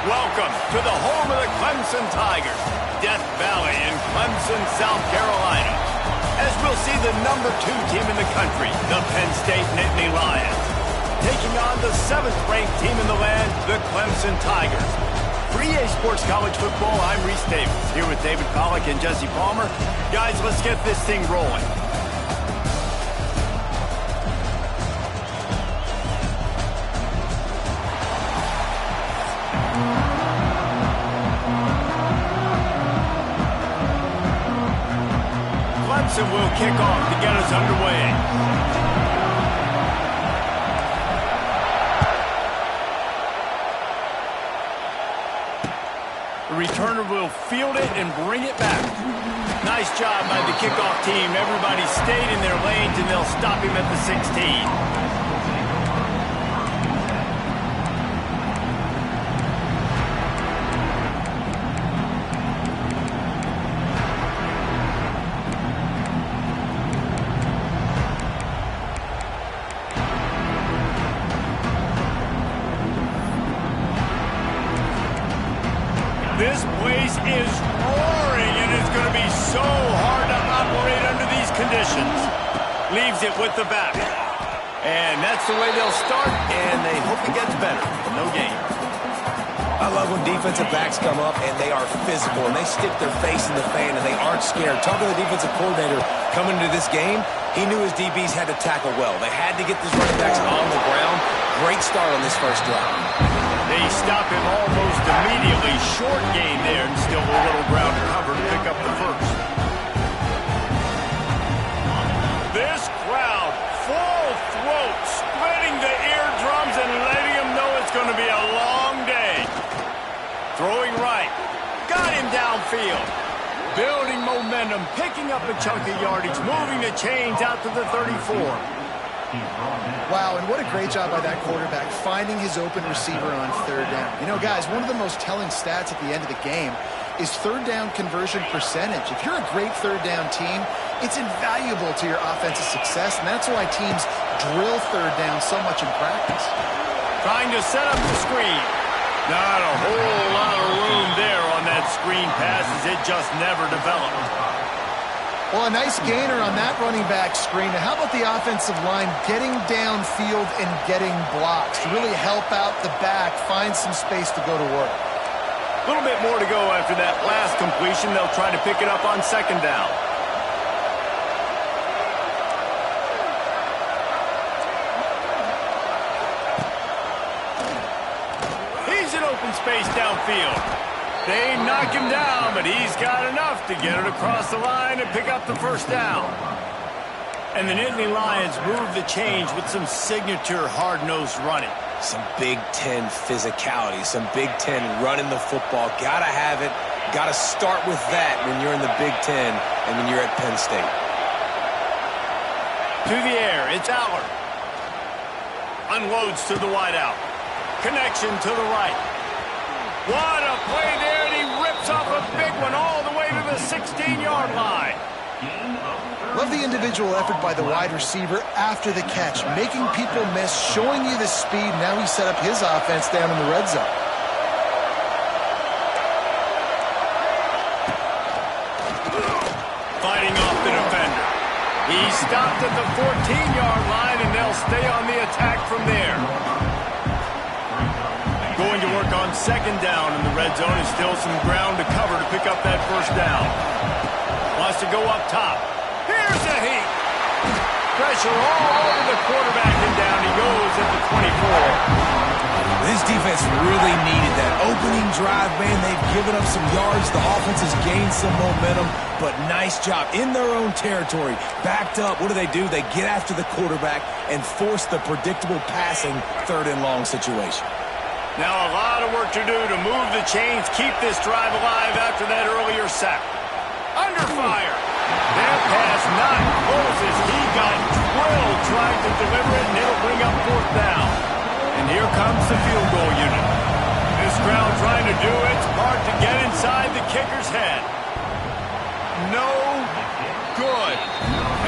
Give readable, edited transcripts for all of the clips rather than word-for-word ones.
Welcome to the home of the Clemson Tigers, Death Valley in Clemson, South Carolina. As we'll see the #2 team in the country, the Penn State Nittany Lions, taking on the 7th-ranked team in the land, the Clemson Tigers. For EA Sports College Football, I'm Reese Davis, here with David Pollack and Jesse Palmer. Guys, let's get this thing rolling. Clemson will kick off to get us underway. The returner will field it and bring it back. Nice job by the kickoff team. Everybody stayed in their lanes, and they'll stop him at the 16. This place is roaring, and it's going to be so hard to operate under these conditions. Leaves it with the back. And that's the way they'll start, and they hope it gets better. No gain. I love when defensive backs come up, and they are physical, and they stick their face in the fan, and they aren't scared. Talking to the defensive coordinator coming into this game, he knew his DBs had to tackle well. They had to get these running backs on the ground. Great start on this first drive. They stop him almost immediately. Short gain there, and still a little ground to cover to pick up the first. This crowd, full throat, splitting the eardrums and letting him know it's going to be a long day. Throwing right. Got him downfield. Building momentum, picking up a chunk of yardage, moving the chains out to the 34. Wow, and what a great job by that quarterback, finding his open receiver on 3rd down. You know, guys, one of the most telling stats at the end of the game is 3rd down conversion percentage. If you're a great 3rd down team, it's invaluable to your offensive success, and that's why teams drill 3rd down so much in practice. Trying to set up the screen. Not a whole lot of room there on that screen pass, as it just never developed. Well, a nice gainer on that running back screen. Now, how about the offensive line getting downfield and getting blocks to really help out the back, find some space to go to work? A little bit more to go after that last completion. They'll try to pick it up on 2nd down. He's in open space downfield. They knock him down, but he's got enough to get it across the line and pick up the 1st down. And the Nittany Lions move the change with some signature hard-nosed running. Some Big Ten physicality, some Big Ten running the football. Gotta have it. Gotta start with that when you're in the Big Ten and when you're at Penn State. To the air, it's Allard. Unloads to the wideout. Connection to the right. What a play there, and he rips off a big one all the way to the 16-yard line. Love the individual effort by the wide receiver after the catch, making people miss, showing you the speed. Now he set up his offense down in the red zone. Fighting off the defender. He stopped at the 14-yard line, and they'll stay on the attack from there. Going to work on 2nd down in the red zone, and still some ground to cover to pick up that 1st down. Wants to go up top. Here's a heat. Pressure all over the quarterback, and down he goes at the 24. This defense really needed that opening drive, man. They've given up some yards. The offense has gained some momentum, but nice job in their own territory. Backed up. What do? They get after the quarterback and force the predictable passing 3rd and long situation. Now a lot of work to do to move the chains, keep this drive alive after that earlier sack. Under fire. That pass not close as he got drilled trying to deliver it, and it'll bring up 4th down. And here comes the field goal unit. This crowd trying to do its part to get inside the kicker's head. No good.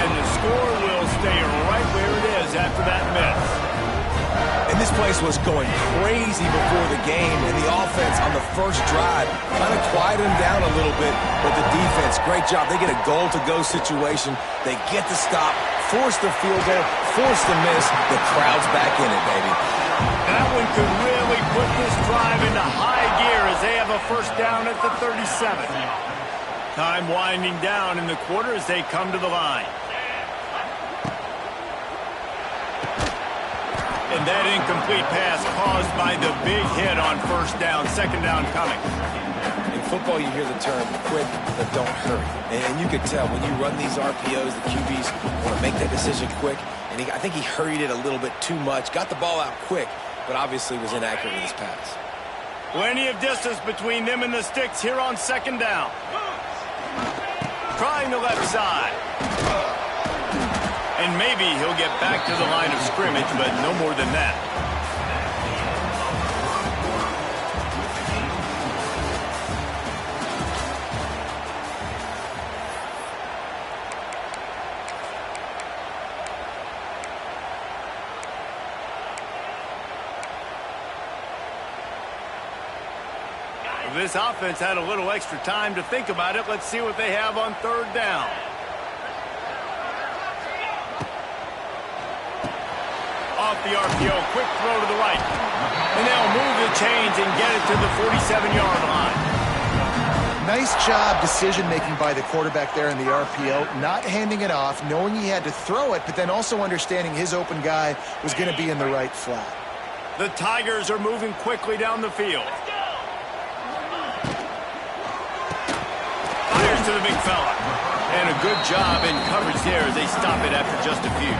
And the score will stay right where it is after that miss. And this This place was going crazy before the game, and the offense on the first drive kind of quieted them down a little bit, but the defense, great job. They get a goal-to-go situation. They get the stop, force the field goal, force the miss. The crowd's back in it, baby. That one could really put this drive into high gear as they have a first down at the 37. Time winding down in the quarter as they come to the line. And that incomplete pass caused by the big hit on first down. Second down coming. In football, you hear the term quick, but don't hurry. And you can tell when you run these RPOs, the QBs want to make that decision quick. And I think he hurried it a little bit too much. Got the ball out quick, but obviously was inaccurate with his pass. Plenty of distance between them and the sticks here on second down. Trying the left side. And maybe he'll get back to the line of scrimmage, but no more than that. This offense had a little extra time to think about it. Let's see what they have on third down. Off the RPO, quick throw to the right. And they'll move the chains and get it to the 47-yard line. Nice job decision-making by the quarterback there in the RPO, not handing it off, knowing he had to throw it, but then also understanding his open guy was going to be in the right flat. The Tigers are moving quickly down the field. Fires to the big fella. And a good job in coverage there as they stop it after just a few.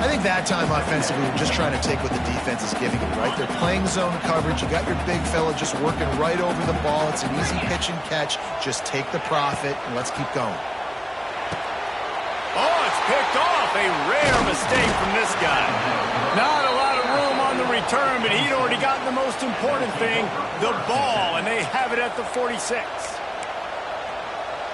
I think that time offensively, we're just trying to take what the defense is giving you, right? They're playing zone coverage. You got your big fella just working right over the ball. It's an easy pitch and catch. Just take the profit, and let's keep going. Oh, it's picked off. A rare mistake from this guy. Not a lot of room on the return, but he'd already gotten the most important thing, the ball, and they have it at the 46.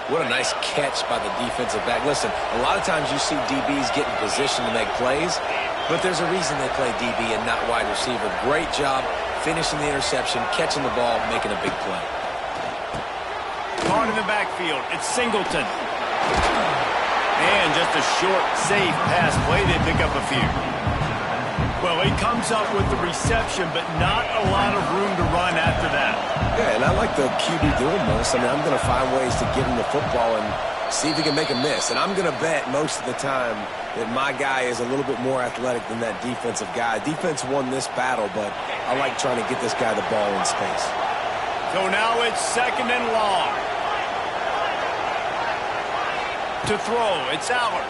What a nice catch by the defensive back. Listen, a lot of times you see DBs get in position to make plays, but there's a reason they play DB and not wide receiver. Great job finishing the interception, catching the ball, making a big play. Caught in the backfield. It's Singleton. And just a short, safe pass play. They pick up a few. Well, he comes up with the reception, but not a lot of room to run after that. Yeah, and I like the QB doing this. I mean, I'm going to find ways to get him the football and see if he can make a miss. And I'm going to bet most of the time that my guy is a little bit more athletic than that defensive guy. Defense won this battle, but I like trying to get this guy the ball in space. So now it's second and long. To throw, it's Allard.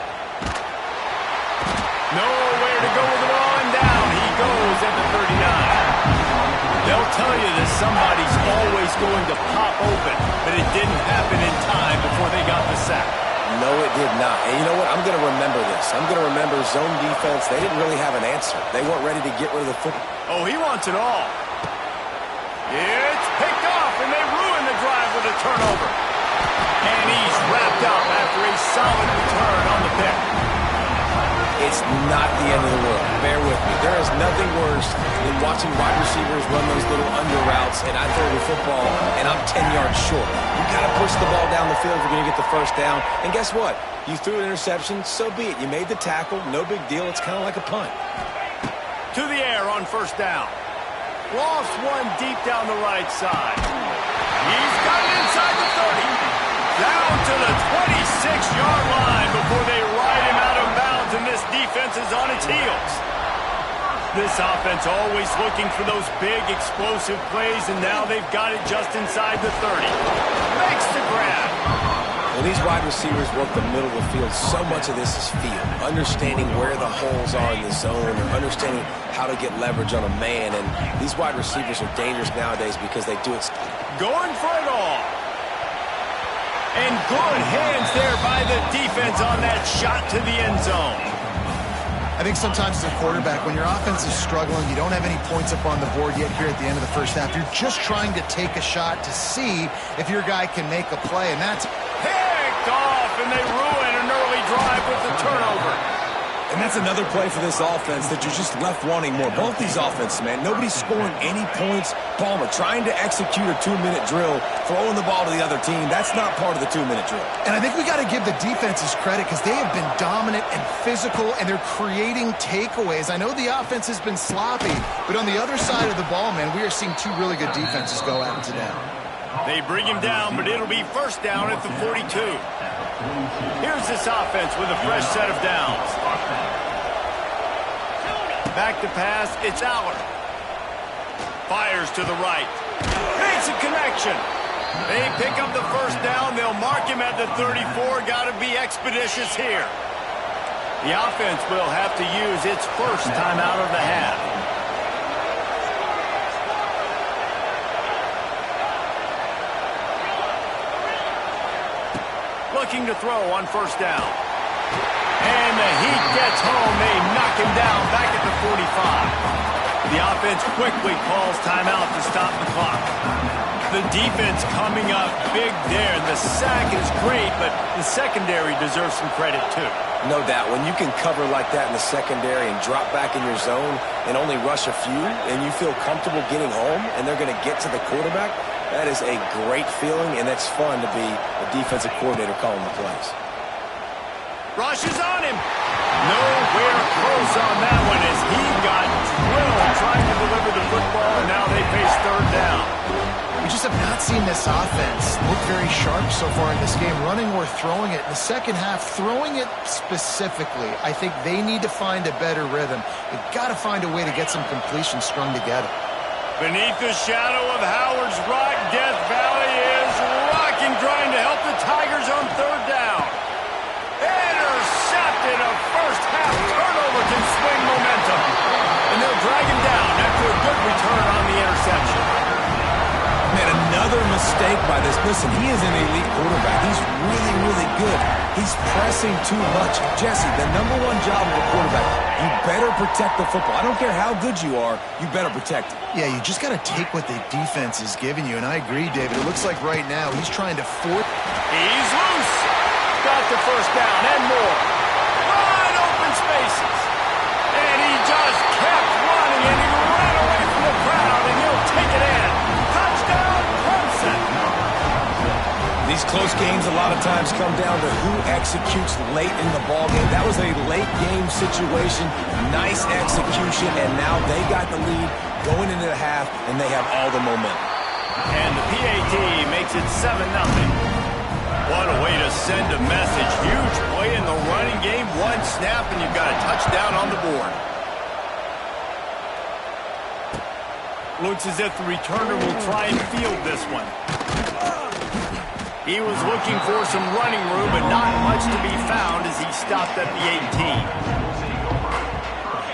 Nowhere to go with the ball, and down he goes at the 39. They'll tell you that somebody's always going to pop open, but it didn't happen in time before they got the sack. No, it did not. And you know what? I'm going to remember this. I'm going to remember zone defense. They didn't really have an answer. They weren't ready to get rid of the football. Oh, he wants it all. It's picked off, and they ruin the drive with a turnover. And he's wrapped up after a solid return on the pick. It's not the end of the world. Bear with me. There is nothing worse than watching wide receivers run those little under routes, and I throw the football, and I'm 10 yards short. You got to push the ball down the field if you're going to get the first down. And guess what? You threw an interception, so be it. You made the tackle, no big deal. It's kind of like a punt. To the air on first down. Lost one deep down the right side. He's got it inside the 30. Down to the 26-yard line before they ride him out of bounds, and this defense is on its heels. This offense always looking for those big, explosive plays, and now they've got it just inside the 30. Makes the grab. When these wide receivers work the middle of the field, so much of this is feel. Understanding where the holes are in the zone, or understanding how to get leverage on a man, and these wide receivers are dangerous nowadays because they do it. Going for it all. And good hands there by the defense on that shot to the end zone. I think sometimes as a quarterback, when your offense is struggling, you don't have any points up on the board yet here at the end of the first half. You're just trying to take a shot to see if your guy can make a play, and that's picked off, and they ruin an early drive with the turnover. And that's another play for this offense that you're just left wanting more. Both these offenses, man, nobody's scoring any points. Palmer trying to execute a 2-minute drill, throwing the ball to the other team. That's not part of the 2-minute drill. And I think we got to give the defenses credit because they have been dominant and physical, and they're creating takeaways. I know the offense has been sloppy, but on the other side of the ball, man, we are seeing two really good defenses go at it today. They bring him down, but it'll be first down at the 42. Here's this offense with a fresh set of downs. Back to pass, it's Aller. Fires to the right. Makes a connection. They pick up the first down. They'll mark him at the 34. Got to be expeditious here. The offense will have to use its first timeout of the half. Looking to throw on first down. And the heat gets home. They knock him down back at the 45. The offense quickly calls timeout to stop the clock. The defense coming up big there. The sack is great, but the secondary deserves some credit too. No doubt. When you can cover like that in the secondary and drop back in your zone and only rush a few, and you feel comfortable getting home, and they're going to get to the quarterback, that is a great feeling, and that's fun to be a defensive coordinator calling the plays. Rushes on him. Nowhere close on that one as he got drilled trying to deliver the football, and now they face third down. We just have not seen this offense look very sharp so far in this game, running or throwing it. In the second half, throwing it specifically, I think they need to find a better rhythm. They've got to find a way to get some completions strung together. Beneath the shadow of Howard's Rock, Death Valley is rocking, trying to help the Tigers on third down. Intercepted. A first half turnover can swing momentum. And they'll drag him down after a good return on the interception. Man, another mistake by this. Listen, he is an elite quarterback. He's really, really good. He's pressing too much. Jesse, the #1 job of a quarterback, you better protect the football. I don't care how good you are, you better protect it. Yeah, you just got to take what the defense is giving you, and I agree, David. It looks like right now he's trying to force. He's loose. Got the first down and more. Wide open spaces. And he just kept running, and he ran away from the crowd, and he'll take it in. Touchdown, Clemson. These close games a lot of times come down to who executes late in the ball game. That was a late game situation. Nice execution, and now they got the lead going into the half, and they have all the momentum. And the PAT makes it 7-0. What a way to send a message. Huge play in the running game. One snap, and you've got a touchdown on the board. Looks as if the returner will try and field this one. He was looking for some running room, but not much to be found as he stopped at the 18.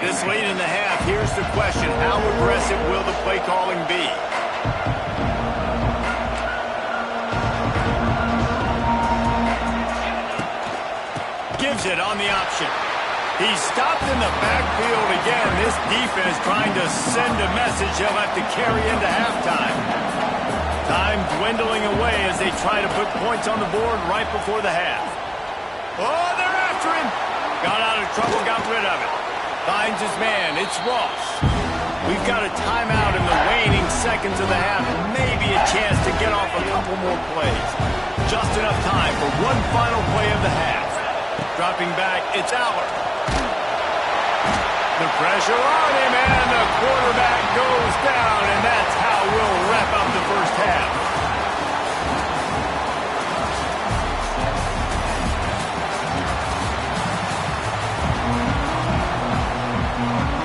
This late in the half, here's the question. How aggressive will the play calling be? Gives it on the option. He's stopped in the backfield again. This defense trying to send a message he'll have to carry into halftime. Time dwindling away as they try to put points on the board right before the half. Oh, they're after him. Got out of trouble, got rid of it. Finds his man. It's Ross. We've got a timeout in the waning seconds of the half, and maybe a chance to get off a couple more plays. Just enough time for one final play of the half. Dropping back, it's Aller. The pressure on him, and the quarterback goes down, and that's how we'll wrap up the first half.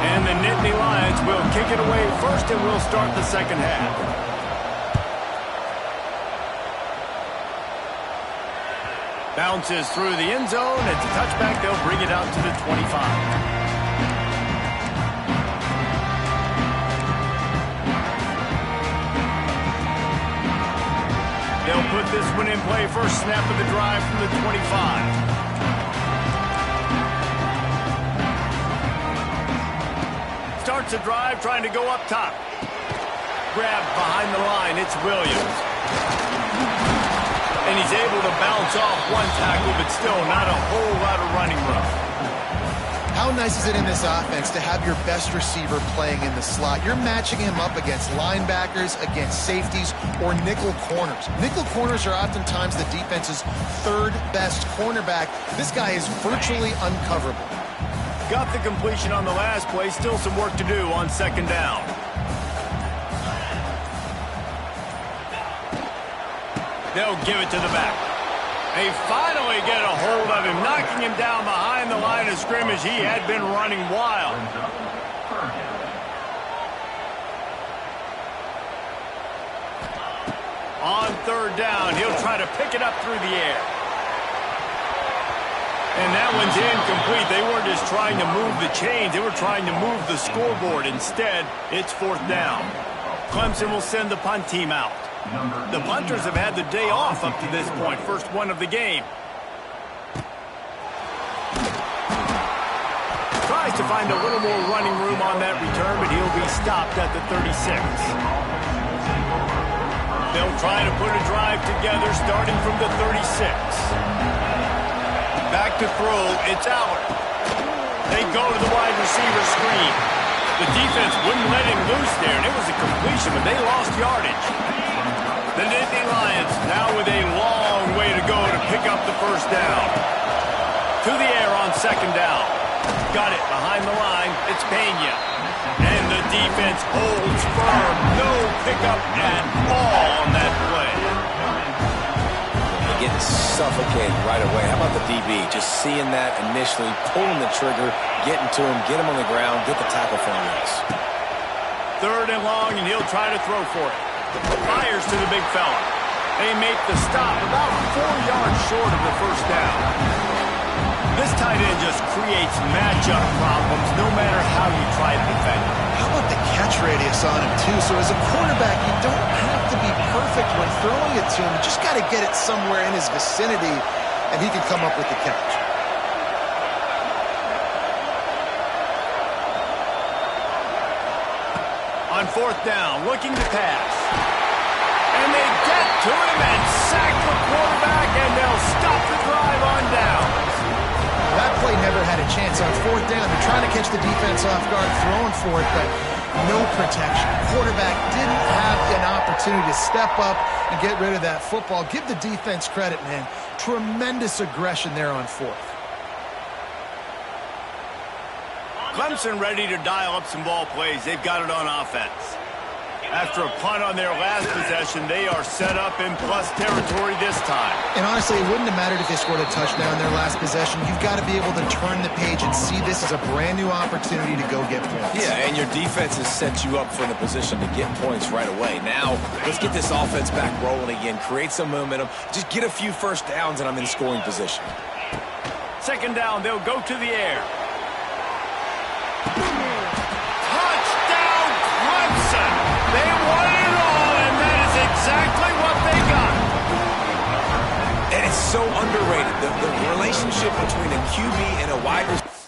And the Nittany Lions will kick it away first, and we'll start the second half. Bounces through the end zone. It's a touchback. They'll bring it out to the 25. They'll put this one in play. First snap of the drive from the 25. Starts a drive trying to go up top. Grabbed behind the line. It's Williams. And he's able to bounce off one tackle, but still not a whole lot of running room. How nice is it in this offense to have your best receiver playing in the slot? You're matching him up against linebackers, against safeties, or nickel corners. Nickel corners are oftentimes the defense's third best cornerback. This guy is virtually uncoverable. Got the completion on the last play. Still some work to do on second down. They'll give it to the back. They finally get a hold of him, knocking him down behind the line of scrimmage. He had been running wild. On third down, he'll try to pick it up through the air. And that one's incomplete. They weren't just trying to move the chains. They were trying to move the scoreboard. Instead, it's fourth down. Clemson will send the punt team out. The punters have had the day off up to this point. First one of the game. Tries to find a little more running room on that return, but he'll be stopped at the 36. They'll try to put a drive together starting from the 36. Back to throw, it's Allard. They go to the wide receiver screen. The defense wouldn't let him loose there, and it was a completion, but they lost yardage. The Nittany Lions now with a long way to go to pick up the first down. To the air on second down. Got it behind the line. It's Pena. And the defense holds firm. No pickup at all on that play. They get suffocated right away. How about the DB? Just seeing that initially, pulling the trigger, getting to him, get him on the ground, get the tackle for him. Third and long, and he'll try to throw for it. Fires to the big fella. They make the stop about 4 yards short of the first down. This tight end just creates matchup problems no matter how you try to defend him. How about the catch radius on him, too? So as a quarterback, you don't have to be perfect when throwing it to him. You just got to get it somewhere in his vicinity, and he can come up with the catch. On fourth down, looking to pass. And they get to him and sack the quarterback, and they'll stop the drive on downs. That play never had a chance. On fourth down, they're trying to catch the defense off guard, throwing for it, but no protection. Quarterback didn't have an opportunity to step up and get rid of that football. Give the defense credit, man. Tremendous aggression there on fourth. Clemson ready to dial up some ball plays. They've got it on offense. After a punt on their last possession, they are set up in plus territory this time. And honestly, it wouldn't have mattered if they scored a touchdown in their last possession. You've got to be able to turn the page and see this as a brand new opportunity to go get points. Yeah, and your defense has set you up for the position to get points right away. Now, let's get this offense back rolling again, create some momentum, just get a few first downs, and I'm in scoring position. Second down, they'll go to the air. Touchdown, Clemson! They won it all, and that is exactly what they got. And it's so underrated. The relationship between a QB and a wide receiver.